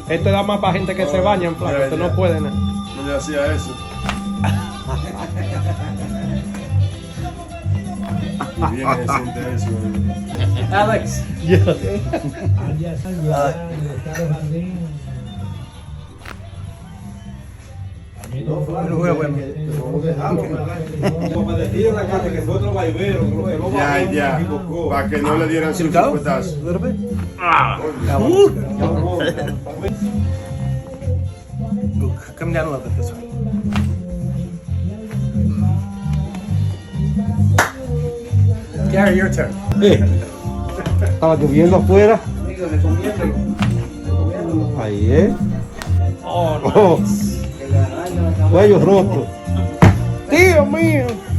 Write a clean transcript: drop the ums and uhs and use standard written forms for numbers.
Esto da más para gente que se baña en flaco. Esto no puede nada. No le hacía eso. Bien se siente eso. Alex. Ya. Para que no le dieran su chupetazo. Come down a little bit this way. Gary, your turn. Estaba lloviendo afuera. Ahí Oh, cuello roto. Tío mío.